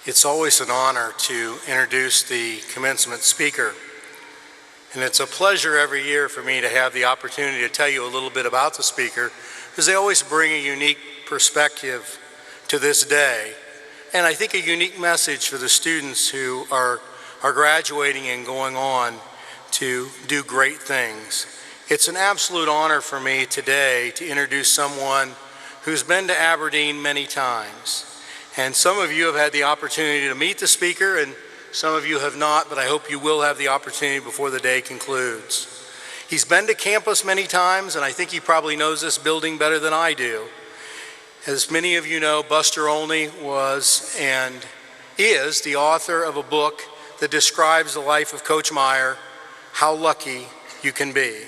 It's always an honor to introduce the commencement speaker. And it's a pleasure every year for me to have the opportunity to tell you a little bit about the speaker, because they always bring a unique perspective to this day. And I think a unique message for the students who are graduating and going on to do great things. It's an absolute honor for me today to introduce someone who's been to Aberdeen many times. And some of you have had the opportunity to meet the speaker, and some of you have not, but I hope you will have the opportunity before the day concludes. He's been to campus many times, and I think he probably knows this building better than I do. As many of you know, Buster Olney was and is the author of a book that describes the life of Coach Meyer, How Lucky You Can Be.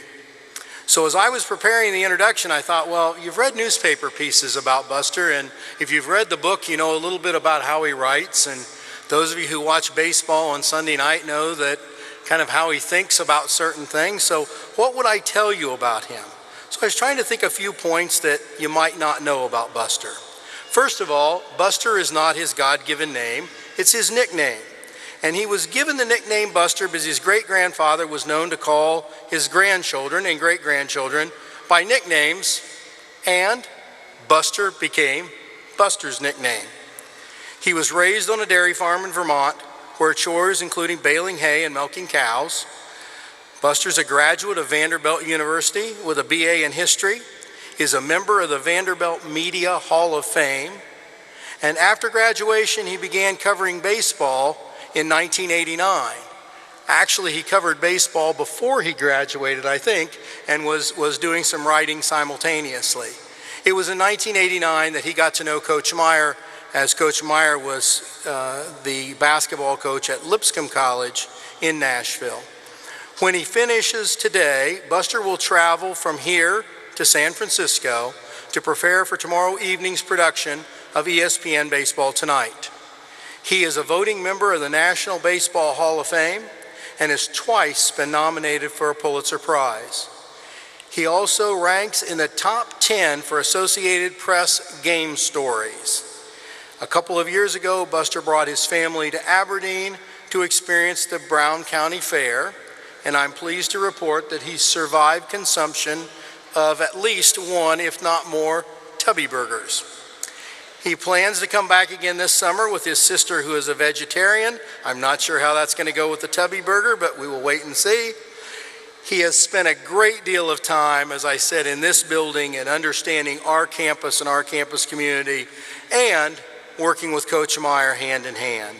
So as I was preparing the introduction, I thought, well, you've read newspaper pieces about Buster, and if you've read the book, you know a little bit about how he writes, and those of you who watch baseball on Sunday night know that kind of how he thinks about certain things. So what would I tell you about him? So I was trying to think a few points that you might not know about Buster. First of all, Buster is not his God-given name, it's his nickname. And he was given the nickname Buster because his great-grandfather was known to call his grandchildren and great-grandchildren by nicknames, and Buster became Buster's nickname. He was raised on a dairy farm in Vermont where chores including baling hay and milking cows. Buster's a graduate of Vanderbilt University with a BA in history. He's a member of the Vanderbilt Media Hall of Fame. And after graduation, he began covering baseball in 1989. Actually, he covered baseball before he graduated, I think, and was doing some writing simultaneously. It was in 1989 that he got to know Coach Meyer, as Coach Meyer was the basketball coach at Lipscomb College in Nashville. When he finishes today, Buster will travel from here to San Francisco to prepare for tomorrow evening's production of ESPN Baseball Tonight. He is a voting member of the National Baseball Hall of Fame and has twice been nominated for a Pulitzer Prize. He also ranks in the top 10 for Associated Press game stories. A couple of years ago, Buster brought his family to Aberdeen to experience the Brown County Fair, and I'm pleased to report that he survived consumption of at least one, if not more, Tubby Burgers. He plans to come back again this summer with his sister, who is a vegetarian. I'm not sure how that's going to go with the Tubby Burger, but we will wait and see. He has spent a great deal of time, as I said, in this building and understanding our campus and our campus community and working with Coach Meyer hand in hand.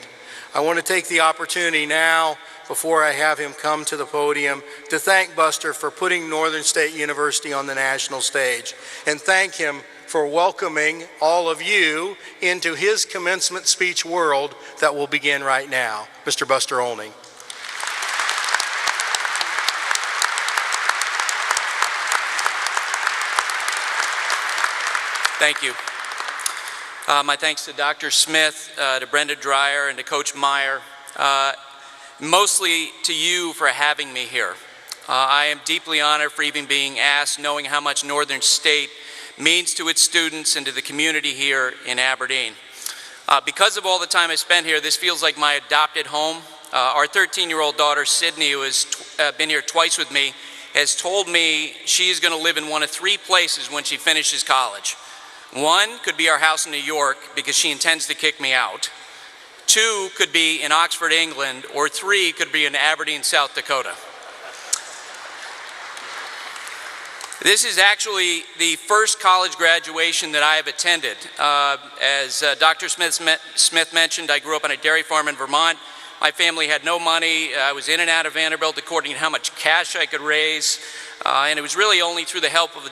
I want to take the opportunity now, before I have him come to the podium, to thank Buster for putting Northern State University on the national stage and thank him for welcoming all of you into his commencement speech world that will begin right now. Mr. Buster Olney. Thank you. My thanks to Dr. Smith, to Brenda Dreyer, and to Coach Meyer. Mostly to you for having me here. I am deeply honored for even being asked, knowing how much Northern State means to its students and to the community here in Aberdeen. Because of all the time I spent here, this feels like my adopted home. Our 13-year-old daughter, Sydney, who has been here twice with me, has told me she is going to live in one of three places when she finishes college. One could be our house in New York, because she intends to kick me out. Two could be in Oxford, England, or three could be in Aberdeen, South Dakota. This is actually the first college graduation that I have attended. As Dr. Smith mentioned, I grew up on a dairy farm in Vermont. My family had no money. I was in and out of Vanderbilt according to how much cash I could raise. And it was really only through the help of the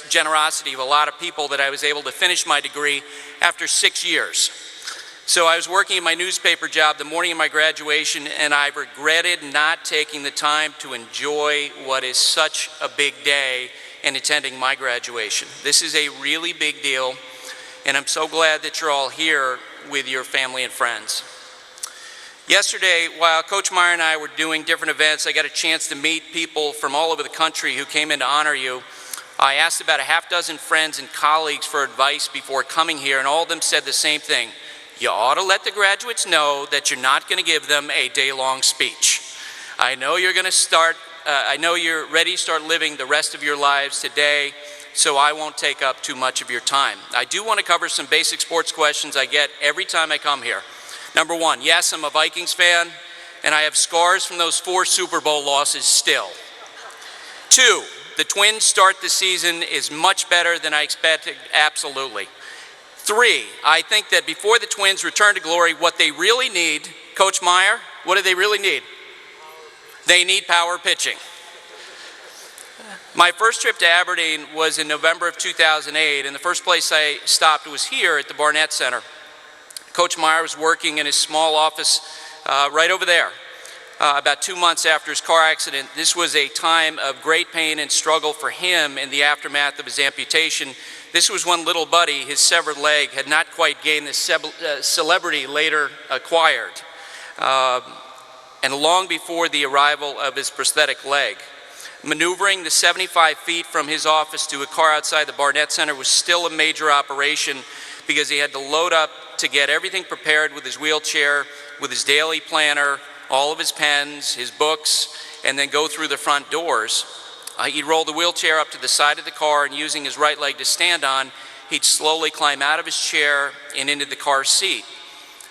generosity of a lot of people that I was able to finish my degree after 6 years. So I was working in my newspaper job the morning of my graduation, and I regretted not taking the time to enjoy what is such a big day in attending my graduation. This is a really big deal, and I'm so glad that you're all here with your family and friends. Yesterday, while Coach Meyer and I were doing different events, I got a chance to meet people from all over the country who came in to honor you. I asked about a half dozen friends and colleagues for advice before coming here, and all of them said the same thing. you ought to let the graduates know that you're not going to give them a day-long speech. I know you're going to start, I know you're ready to start living the rest of your lives today, so I won't take up too much of your time. I do want to cover some basic sports questions I get every time I come here. Number one, yes, I'm a Vikings fan, and I have scars from those 4 Super Bowl losses still. 2, the Twins' start this season is much better than I expected, absolutely. 3, I think that before the Twins return to glory, what they really need, Coach Meyer, what do they really need? They need power pitching. My first trip to Aberdeen was in November of 2008, and the first place I stopped was here at the Barnett Center. Coach Meyer was working in his small office right over there. About 2 months after his car accident. This was a time of great pain and struggle for him in the aftermath of his amputation. This was when little Buddy, his severed leg, had not quite gained the celebrity later acquired, and long before the arrival of his prosthetic leg. Maneuvering the 75 feet from his office to a car outside the Barnett Center was still a major operation because he had to load up to get everything prepared with his wheelchair, with his daily planner, all of his pens, his books, and then go through the front doors. He'd roll the wheelchair up to the side of the car, and using his right leg to stand on, he'd slowly climb out of his chair and into the car seat.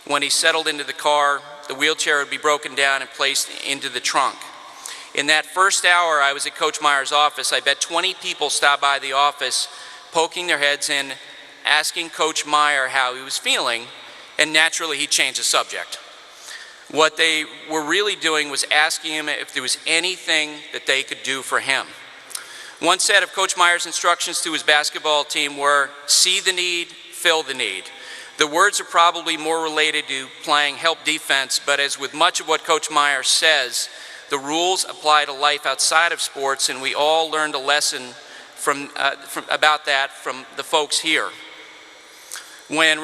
When he settled into the car, the wheelchair would be broken down and placed into the trunk. In that first hour I was at Coach Meyer's office, I bet 20 people stopped by the office, poking their heads in, asking Coach Meyer how he was feeling, and naturally he changed the subject. What they were really doing was asking him if there was anything that they could do for him. One set of Coach Meyer's instructions to his basketball team were, see the need, fill the need. The words are probably more related to playing help defense, but as with much of what Coach Meyer says, the rules apply to life outside of sports, and we all learned a lesson about that from the folks here. When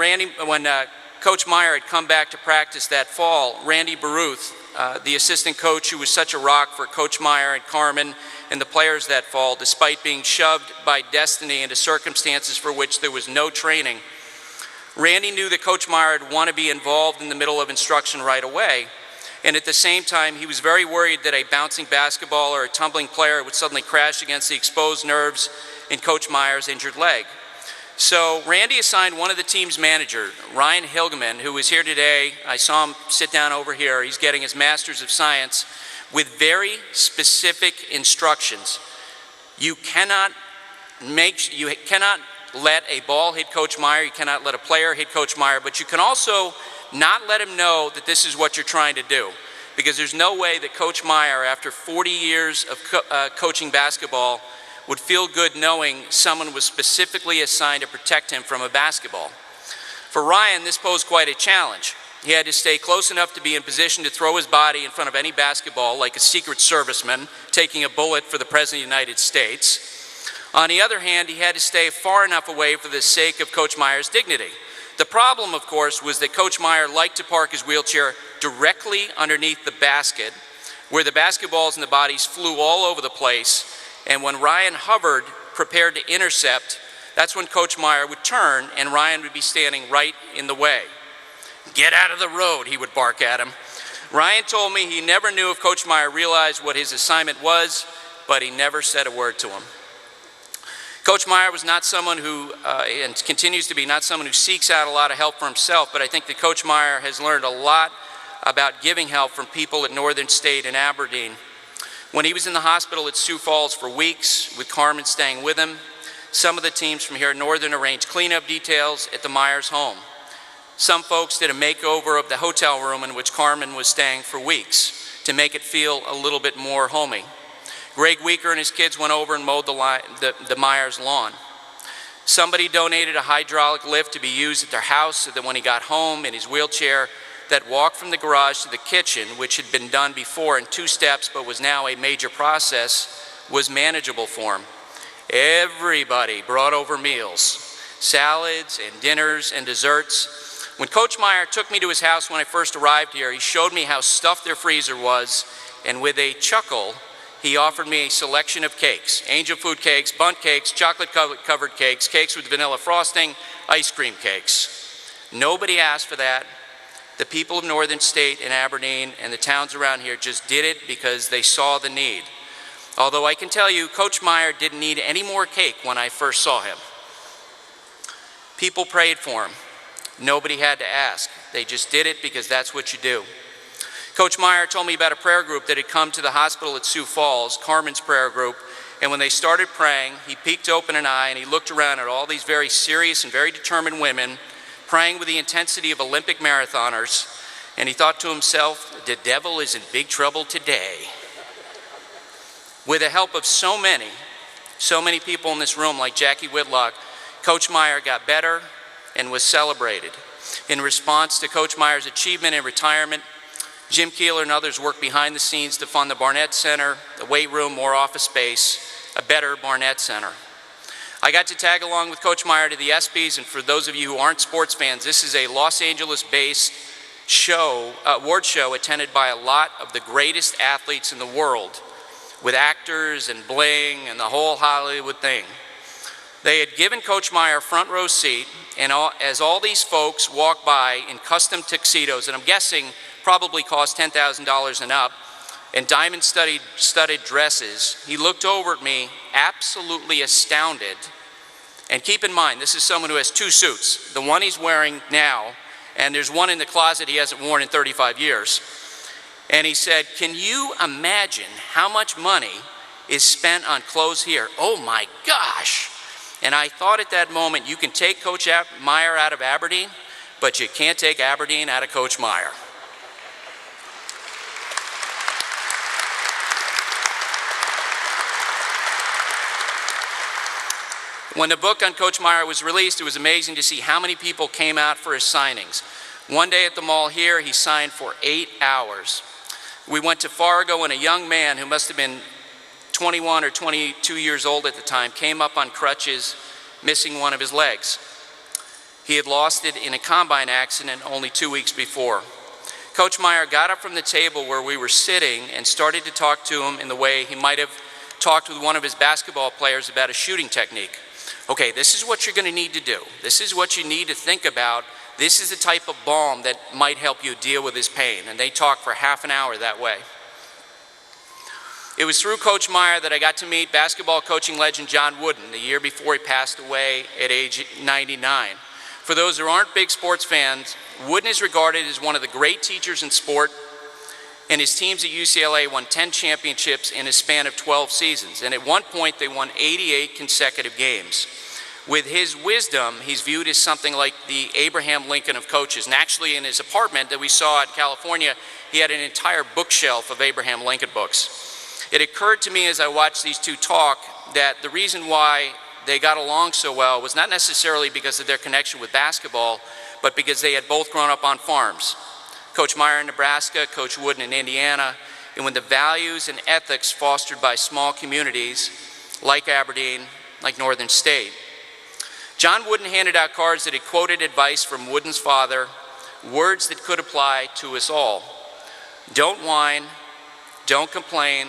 Coach Meyer had come back to practice that fall, Randy Baruth, the assistant coach who was such a rock for Coach Meyer and Carmen and the players that fall, despite being shoved by destiny into circumstances for which there was no training, Randy knew that Coach Meyer would want to be involved in the middle of instruction right away, and at the same time he was very worried that a bouncing basketball or a tumbling player would suddenly crash against the exposed nerves in Coach Meyer's injured leg. So Randy assigned one of the team's managers, Ryan Hilgeman, who is here today. I saw him sit down over here. He's getting his Master's of Science with very specific instructions. You cannot let a ball hit Coach Meyer. You cannot let a player hit Coach Meyer, but you can also not let him know that this is what you're trying to do, because there's no way that Coach Meyer, after 40 years of coaching basketball, would feel good knowing someone was specifically assigned to protect him from a basketball. For Ryan, this posed quite a challenge. He had to stay close enough to be in position to throw his body in front of any basketball, like a Secret Serviceman taking a bullet for the President of the United States. On the other hand, he had to stay far enough away for the sake of Coach Meyer's dignity. The problem, of course, was that Coach Meyer liked to park his wheelchair directly underneath the basket, where the basketballs and the bodies flew all over the place. And when Ryan hovered, prepared to intercept, that's when Coach Meyer would turn and Ryan would be standing right in the way. Get out of the road, he would bark at him. Ryan told me he never knew if Coach Meyer realized what his assignment was, but he never said a word to him. Coach Meyer was not someone who, and continues to be, not someone who seeks out a lot of help for himself, but I think that Coach Meyer has learned a lot about giving help from people at Northern State and Aberdeen. When he was in the hospital at Sioux Falls for weeks, with Carmen staying with him, some of the teams from here at Northern arranged cleanup details at the Myers home. Some folks did a makeover of the hotel room in which Carmen was staying for weeks to make it feel a little bit more homey. Greg Weaker and his kids went over and mowed the Myers lawn. Somebody donated a hydraulic lift to be used at their house so that when he got home in his wheelchair, that walk from the garage to the kitchen, which had been done before in 2 steps but was now a major process, was manageable for him. Everybody brought over meals, salads and dinners and desserts. When Coach Meyer took me to his house when I first arrived here, he showed me how stuffed their freezer was, and with a chuckle, he offered me a selection of cakes: angel food cakes, bundt cakes, chocolate covered cakes, cakes with vanilla frosting, ice cream cakes. Nobody asked for that. The people of Northern State and Aberdeen and the towns around here just did it because they saw the need. Although I can tell you, Coach Meyer didn't need any more cake when I first saw him. People prayed for him. Nobody had to ask. They just did it because that's what you do. Coach Meyer told me about a prayer group that had come to the hospital at Sioux Falls, Carmen's prayer group, and when they started praying, he peeked open an eye and he looked around at all these very serious and very determined women praying with the intensity of Olympic marathoners, and he thought to himself, the devil is in big trouble today. With the help of so many people in this room like Jackie Whitlock, Coach Meyer got better and was celebrated. In response to Coach Meyer's achievement and retirement, Jim Keeler and others worked behind the scenes to fund the Barnett Center, the weight room, more office space, a better Barnett Center. I got to tag along with Coach Meyer to the ESPYs, and for those of you who aren't sports fans, this is a Los Angeles-based award show attended by a lot of the greatest athletes in the world, with actors and bling and the whole Hollywood thing. They had given Coach Meyer a front row seat, and as all these folks walked by in custom tuxedos, and I'm guessing probably cost $10,000 and up, and diamond-studded dresses, he looked over at me, absolutely astounded. And keep in mind, this is someone who has two suits, the one he's wearing now, and there's one in the closet he hasn't worn in 35 years. And he said, can you imagine how much money is spent on clothes here? Oh my gosh. And I thought at that moment, you can take Coach Meyer out of Aberdeen, but you can't take Aberdeen out of Coach Meyer. When the book on Coach Meyer was released, it was amazing to see how many people came out for his signings. One day at the mall here, he signed for 8 hours. We went to Fargo, and a young man who must have been 21 or 22 years old at the time came up on crutches, missing one of his legs. He had lost it in a combine accident only 2 weeks before. Coach Meyer got up from the table where we were sitting and started to talk to him in the way he might have talked with one of his basketball players about a shooting technique. Okay, this is what you're going to need to do. This is what you need to think about. This is the type of balm that might help you deal with his pain. And they talked for half an hour that way. It was through Coach Meyer that I got to meet basketball coaching legend John Wooden the year before he passed away at age 99. For those who aren't big sports fans, Wooden is regarded as one of the great teachers in sport, and his teams at UCLA won 10 championships in a span of 12 seasons. And at one point, they won 88 consecutive games. With his wisdom, he's viewed as something like the Abraham Lincoln of coaches. And actually, in his apartment that we saw in California, he had an entire bookshelf of Abraham Lincoln books. It occurred to me as I watched these two talk that the reason why they got along so well was not necessarily because of their connection with basketball, but because they had both grown up on farms. Coach Meyer in Nebraska, Coach Wooden in Indiana, and when the values and ethics fostered by small communities like Aberdeen, like Northern State. John Wooden handed out cards that had quoted advice from Wooden's father, words that could apply to us all. Don't whine, don't complain,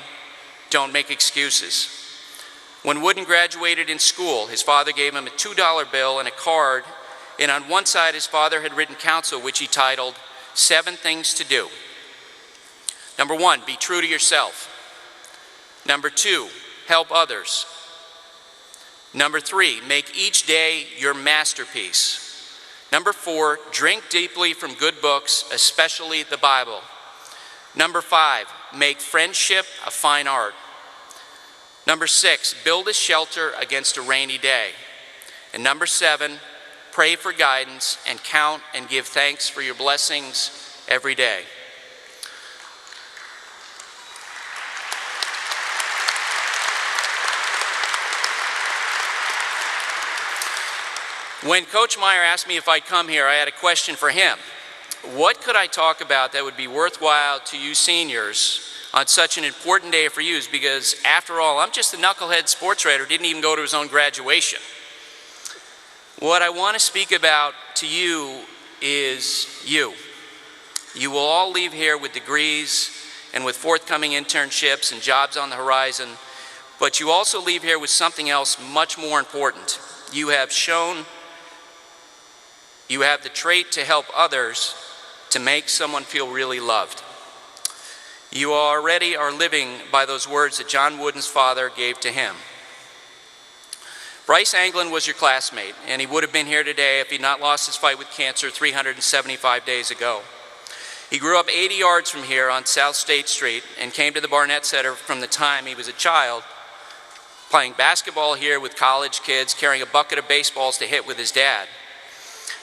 don't make excuses. When Wooden graduated in school, his father gave him a $2 bill and a card, and on one side his father had written counsel, which he titled 7 Things to Do. Number 1, be true to yourself. Number 2, help others. Number 3, make each day your masterpiece. Number 4, drink deeply from good books, especially the Bible. Number 5, make friendship a fine art. Number 6, build a shelter against a rainy day. And number 7, pray for guidance and count and give thanks for your blessings every day. When Coach Meyer asked me if I'd come here, I had a question for him. What could I talk about that would be worthwhile to you seniors on such an important day for you? Because after all, I'm just a knucklehead sports writer who didn't even go to his own graduation. What I want to speak about to you is you. You will all leave here with degrees and with forthcoming internships and jobs on the horizon, but you also leave here with something else much more important. You have shown You have the trait to help others, to make someone feel really loved. You already are living by those words that John Wooden's father gave to him. Bryce Anglin was your classmate, and he would have been here today if he'd not lost his fight with cancer 375 days ago. He grew up 80 yards from here on South State Street and came to the Barnett Center from the time he was a child, playing basketball here with college kids, carrying a bucket of baseballs to hit with his dad.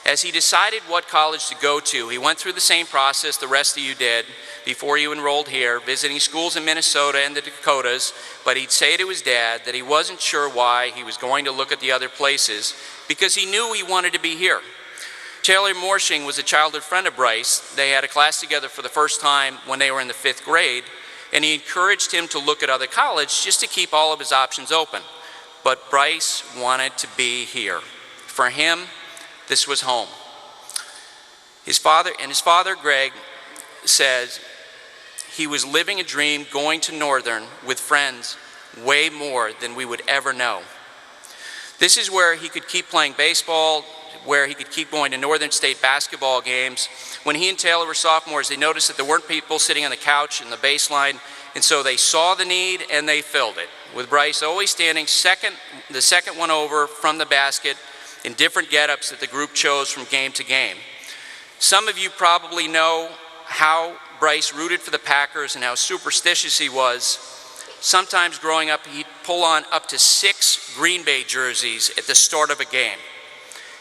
As he decided what college to go to, he went through the same process the rest of you did before you enrolled here, visiting schools in Minnesota and the Dakotas, but he'd say to his dad that he wasn't sure why he was going to look at the other places because he knew he wanted to be here. Taylor Morshing was a childhood friend of Bryce. They had a class together for the first time when they were in the 5th grade, and he encouraged him to look at other colleges just to keep all of his options open. But Bryce wanted to be here. For him, this was home. His father, Greg, says he was living a dream going to Northern with friends way more than we would ever know. This is where he could keep playing baseball, where he could keep going to Northern State basketball games. When he and Taylor were sophomores, they noticed that there weren't people sitting on the couch in the baseline, and so they saw the need and they filled it, with Bryce always standing the second one over from the basket in different get-ups that the group chose from game to game. Some of you probably know how Bryce rooted for the Packers and how superstitious he was. Sometimes growing up, he'd pull on up to 6 Green Bay jerseys at the start of a game.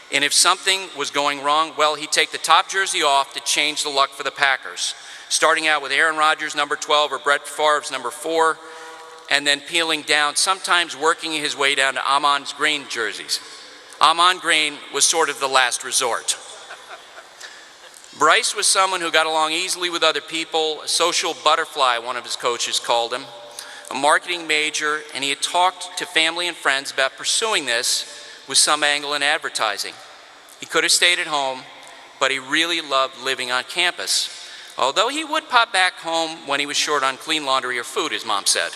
And if something was going wrong, well, he'd take the top jersey off to change the luck for the Packers, starting out with Aaron Rodgers' number 12 or Brett Favre's number 4, and then peeling down, sometimes working his way down to Amon's green jerseys. Amon Green was sort of the last resort. Bryce was someone who got along easily with other people, a social butterfly, one of his coaches called him, a marketing major, and he had talked to family and friends about pursuing this with some angle in advertising. He could have stayed at home, but he really loved living on campus, although he would pop back home when he was short on clean laundry or food, his mom said.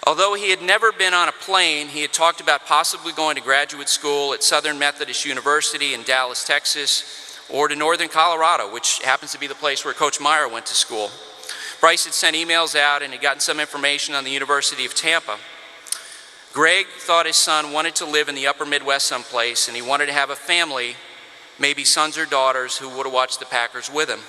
Although he had never been on a plane, he had talked about possibly going to graduate school at Southern Methodist University in Dallas, Texas, or to Northern Colorado, which happens to be the place where Coach Meyer went to school. Bryce had sent emails out and had gotten some information on the University of Tampa. Greg thought his son wanted to live in the upper Midwest someplace, and he wanted to have a family, maybe sons or daughters, who would have watched the Packers with him.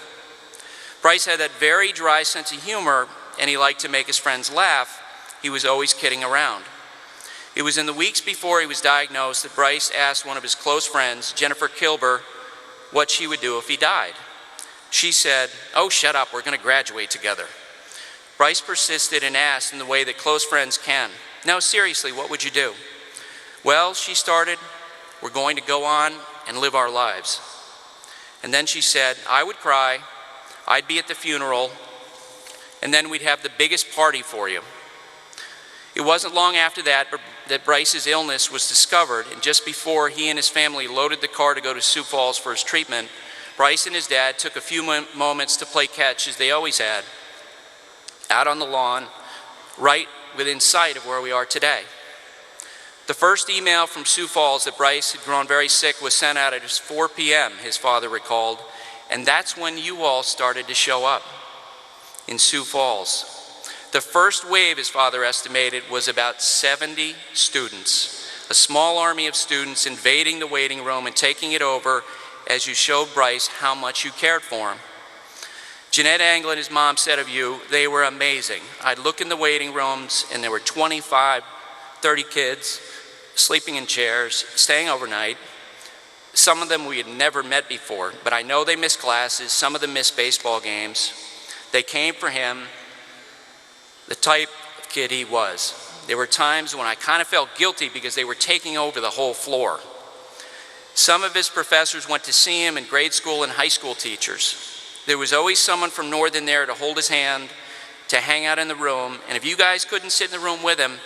Bryce had that very dry sense of humor, and he liked to make his friends laugh. He was always kidding around. It was in the weeks before he was diagnosed that Bryce asked one of his close friends, Jennifer Kilber, what she would do if he died. She said, "Oh, shut up, we're going to graduate together." Bryce persisted and asked in the way that close friends can, "No, seriously, what would you do?" "Well," she started, "we're going to go on and live our lives." And then she said, "I would cry, I'd be at the funeral, and then we'd have the biggest party for you." It wasn't long after that Bryce's illness was discovered, and just before he and his family loaded the car to go to Sioux Falls for his treatment, Bryce and his dad took a few moments to play catch, as they always had, out on the lawn, right within sight of where we are today. The first email from Sioux Falls that Bryce had grown very sick was sent out at 4 p.m., his father recalled, and that's when you all started to show up in Sioux Falls. The first wave, his father estimated, was about 70 students, a small army of students invading the waiting room and taking it over as you showed Bryce how much you cared for him. Jeanette Anglin, his mom, said of you, "They were amazing. I'd look in the waiting rooms and there were 25, 30 kids sleeping in chairs, staying overnight. Some of them we had never met before, but I know they missed classes. Some of them missed baseball games. They came for him, the type of kid he was. There were times when I kind of felt guilty because they were taking over the whole floor. Some of his professors went to see him in grade school and high school teachers. There was always someone from Northern there to hold his hand, to hang out in the room, and if you guys couldn't sit in the room with him,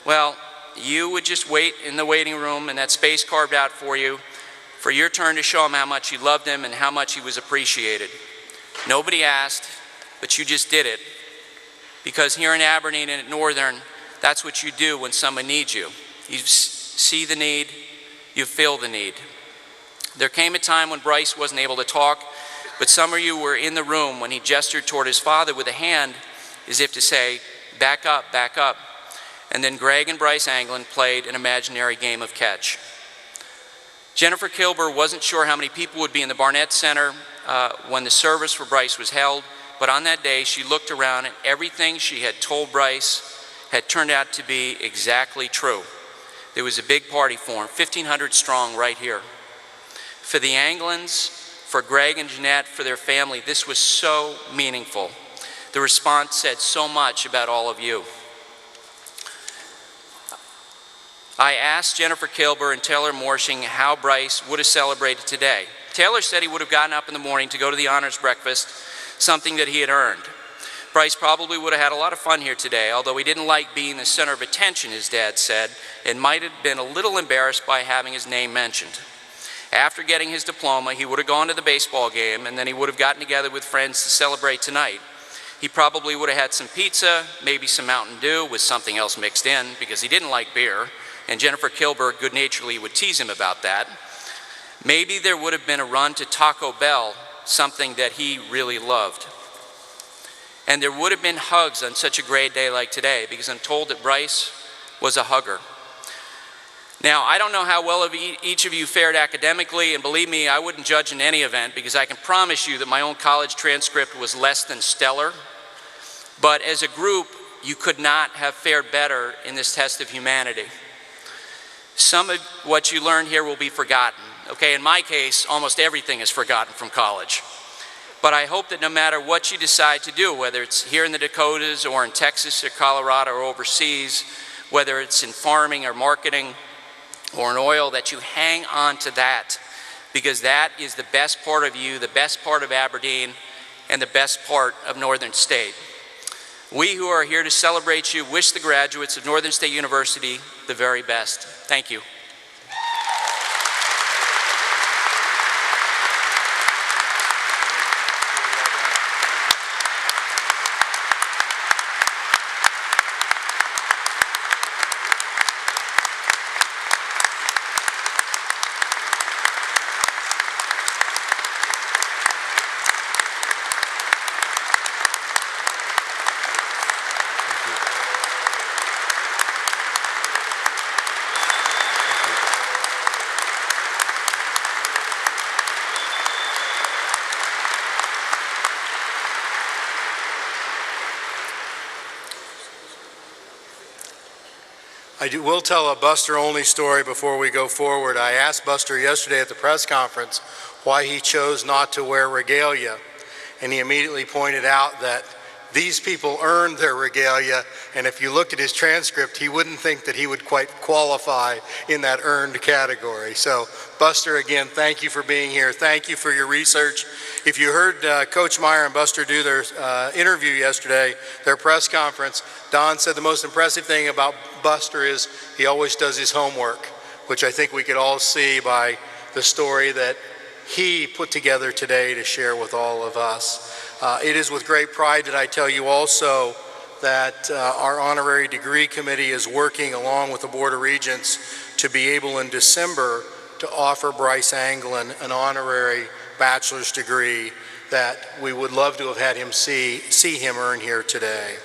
well, you would just wait in the waiting room and that space carved out for you for your turn to show him how much you loved him and how much he was appreciated. Nobody asked, but you just did it. Because here in Aberdeen and at Northern, that's what you do when someone needs you. You see the need, you fill the need. There came a time when Bryce wasn't able to talk, but some of you were in the room when he gestured toward his father with a hand as if to say, back up, back up. And then Greg and Bryce Anglin played an imaginary game of catch. Jennifer Kilber wasn't sure how many people would be in the Barnett Center when the service for Bryce was held, but on that day she looked around and everything she had told Bryce had turned out to be exactly true. There was a big party for him, 1,500 strong right here. For the Anglins, for Greg and Jeanette, for their family, this was so meaningful. The response said so much about all of you. I asked Jennifer Kilber and Taylor Morshing how Bryce would have celebrated today. Taylor said he would have gotten up in the morning to go to the honors breakfast, something that he had earned. Bryce probably would have had a lot of fun here today, although he didn't like being the center of attention, his dad said, and might have been a little embarrassed by having his name mentioned. After getting his diploma, he would have gone to the baseball game, and then he would have gotten together with friends to celebrate tonight. He probably would have had some pizza, maybe some Mountain Dew with something else mixed in, because he didn't like beer, and Jennifer Kilber good-naturedly would tease him about that. Maybe there would have been a run to Taco Bell, something that he really loved. And there would have been hugs on such a great day like today, because I'm told that Bryce was a hugger. Now, I don't know how well each of you fared academically, and believe me, I wouldn't judge in any event, because I can promise you that my own college transcript was less than stellar. But as a group, you could not have fared better in this test of humanity. Some of what you learned here will be forgotten. Okay, in my case, almost everything is forgotten from college. But I hope that no matter what you decide to do, whether it's here in the Dakotas or in Texas or Colorado or overseas, whether it's in farming or marketing or in oil, that you hang on to that, because that is the best part of you, the best part of Aberdeen, and the best part of Northern State. We who are here to celebrate you wish the graduates of Northern State University the very best. Thank you. I will tell a Buster Olney story before we go forward. I asked Buster yesterday at the press conference why he chose not to wear regalia, and he immediately pointed out that these people earned their regalia, and if you looked at his transcript, he wouldn't think that he would quite qualify in that earned category. So, Buster, again, thank you for being here. Thank you for your research. If you heard Coach Meyer and Buster do their interview yesterday, their press conference, Don said the most impressive thing about Buster is he always does his homework, which I think we could all see by the story that he put together today to share with all of us. It is with great pride that I tell you also that our honorary degree committee is working along with the Board of Regents to be able in December to offer Bryce Anglin an honorary bachelor's degree that we would love to have had him see him earn here today.